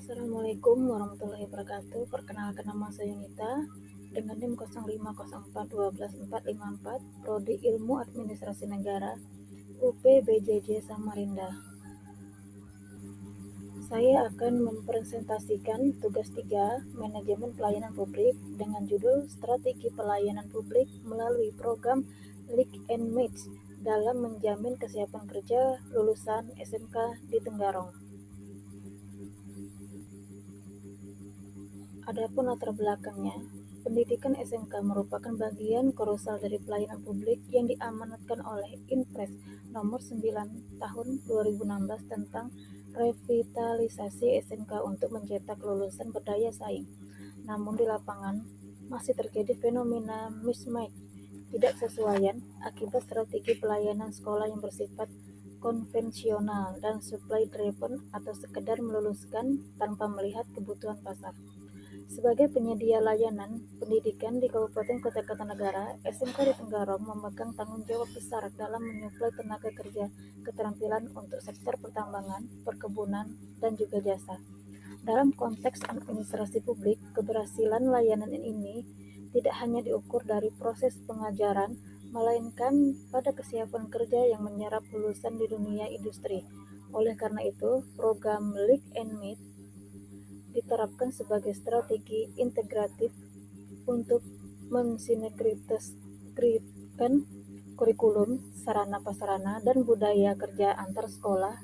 Assalamualaikum warahmatullahi wabarakatuh. Perkenalkan, nama saya Yunita dengan NIM 0504121454, Prodi Ilmu Administrasi Negara, UP BJJ Samarinda. Saya akan mempresentasikan tugas 3 Manajemen Pelayanan Publik dengan judul Strategi Pelayanan Publik melalui program Leak and Match dalam menjamin kesiapan kerja lulusan SMK di Tenggarong. Adapun latar belakangnya, pendidikan SMK merupakan bagian kolosal dari pelayanan publik yang diamanatkan oleh Inpres Nomor 9 Tahun 2016 tentang revitalisasi SMK untuk mencetak lulusan berdaya saing. Namun di lapangan masih terjadi fenomena mismatch, tidak sesuaian akibat strategi pelayanan sekolah yang bersifat konvensional dan supply driven atau sekedar meluluskan tanpa melihat kebutuhan pasar. Sebagai penyedia layanan pendidikan di Kabupaten Kota Kartanegara, SMK di Tenggarong memegang tanggung jawab besar dalam menyuplai tenaga kerja keterampilan untuk sektor pertambangan, perkebunan, dan juga jasa. Dalam konteks administrasi publik, keberhasilan layanan ini tidak hanya diukur dari proses pengajaran, melainkan pada kesiapan kerja yang menyerap lulusan di dunia industri. Oleh karena itu, program Leak and Meet diterapkan sebagai strategi integratif untuk mensinergitaskan kurikulum, sarana prasarana, dan budaya kerja antar sekolah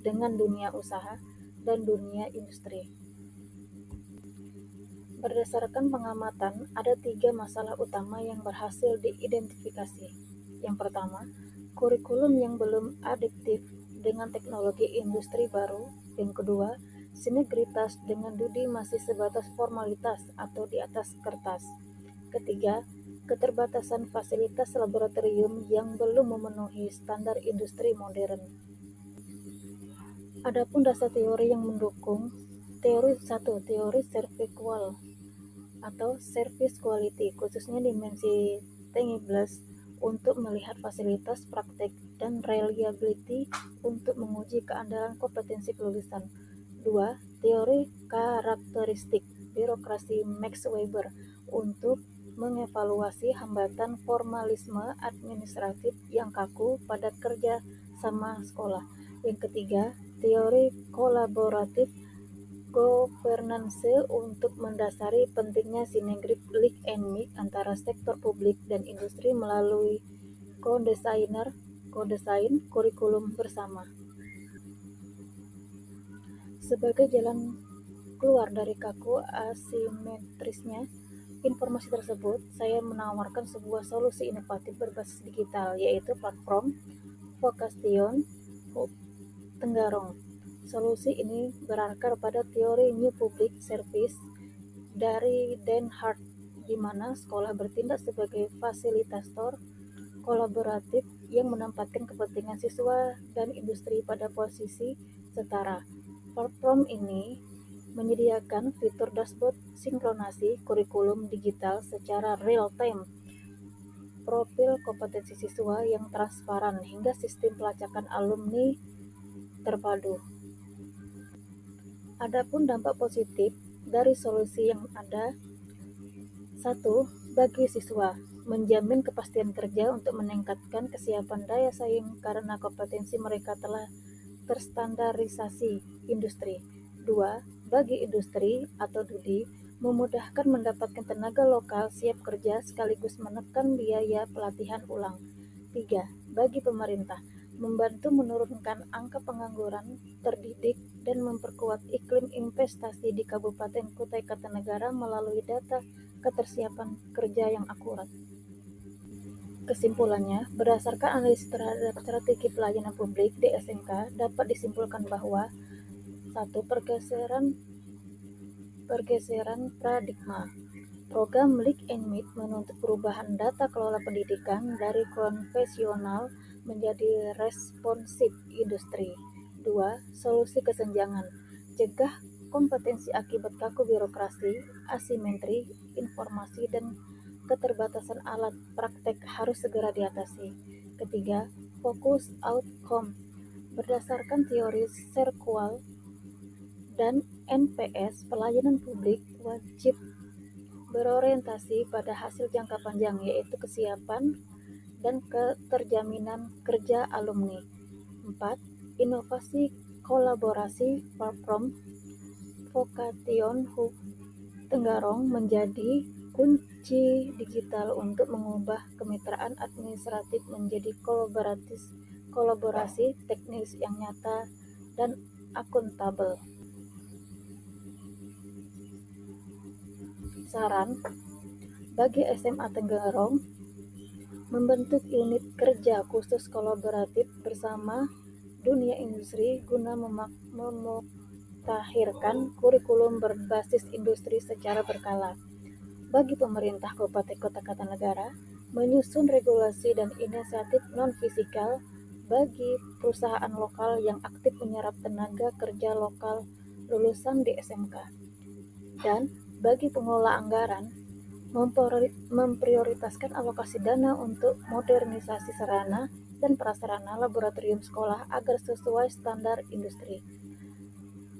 dengan dunia usaha dan dunia industri. Berdasarkan pengamatan, ada 3 masalah utama yang berhasil diidentifikasi. Yang pertama, kurikulum yang belum adaptif dengan teknologi industri baru. Yang kedua, sinergitas dengan Dudi masih sebatas formalitas atau di atas kertas. Ketiga, keterbatasan fasilitas laboratorium yang belum memenuhi standar industri modern. Adapun dasar teori yang mendukung, teori 1, teori servikual atau service quality, khususnya dimensi tangibles untuk melihat fasilitas praktek dan reliability untuk menguji keandalan kompetensi kelulusan. 2. Teori karakteristik birokrasi Max Weber untuk mengevaluasi hambatan formalisme administratif yang kaku pada kerja sama sekolah. Yang ketiga, teori kolaboratif governance untuk mendasari pentingnya sinergi Leak and Meet antara sektor publik dan industri melalui kodesain kurikulum bersama. Sebagai jalan keluar dari kaku asimetrisnya informasi tersebut, saya menawarkan sebuah solusi inovatif berbasis digital, yaitu platform Vocation Hub Tenggarong. Solusi ini berakar pada teori New Public Service dari Dan Hart, di mana sekolah bertindak sebagai fasilitator kolaboratif yang menempatkan kepentingan siswa dan industri pada posisi setara. Platform ini menyediakan fitur dashboard sinkronasi kurikulum digital secara real-time, profil kompetensi siswa yang transparan, hingga sistem pelacakan alumni terpadu. Adapun dampak positif dari solusi yang ada: 1. Bagi siswa, menjamin kepastian kerja untuk meningkatkan kesiapan daya saing karena kompetensi mereka telah terstandarisasi industri. 2. Bagi industri atau Dudi, memudahkan mendapatkan tenaga lokal siap kerja sekaligus menekan biaya pelatihan ulang. 3. Bagi pemerintah, membantu menurunkan angka pengangguran terdidik dan memperkuat iklim investasi di Kabupaten Kutai Kartanegara melalui data ketersiapan kerja yang akurat. Kesimpulannya, berdasarkan analisis terhadap strategi pelayanan publik di SMK, dapat disimpulkan bahwa 1. Pergeseran paradigma. Program Leak and Meet menuntut perubahan tata kelola pendidikan dari konvensional menjadi responsif industri. 2. Solusi kesenjangan. Cegah kompetensi akibat kaku birokrasi, asimetri informasi, dan keterbatasan alat praktek harus segera diatasi. Ketiga, fokus outcome. Berdasarkan teori Serkual dan NPS pelayanan publik wajib berorientasi pada hasil jangka panjang, yaitu kesiapan dan keterjaminan kerja alumni. 4. Inovasi kolaborasi platform Vocation Hub Tenggarong menjadi kunci digital untuk mengubah kemitraan administratif menjadi kolaborasi teknis yang nyata dan akuntabel. Saran bagi SMA Tenggarong, membentuk unit kerja khusus kolaboratif bersama dunia industri guna memutakhirkan kurikulum berbasis industri secara berkala. Bagi pemerintah Kabupaten Kota Kartanegara, menyusun regulasi dan inisiatif non-fisikal bagi perusahaan lokal yang aktif menyerap tenaga kerja lokal lulusan di SMK. Dan bagi pengelola anggaran, memprioritaskan alokasi dana untuk modernisasi sarana dan prasarana laboratorium sekolah agar sesuai standar industri.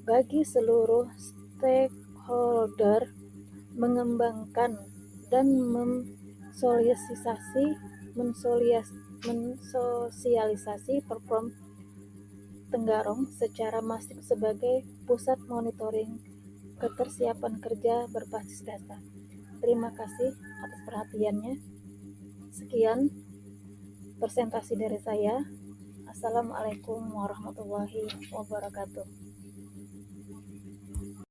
Bagi seluruh stakeholder, mengembangkan dan mensosialisasi Perprom Tenggarong secara masif sebagai pusat monitoring ketersiapan kerja berbasis data. Terima kasih atas perhatiannya. Sekian presentasi dari saya. Assalamualaikum warahmatullahi wabarakatuh.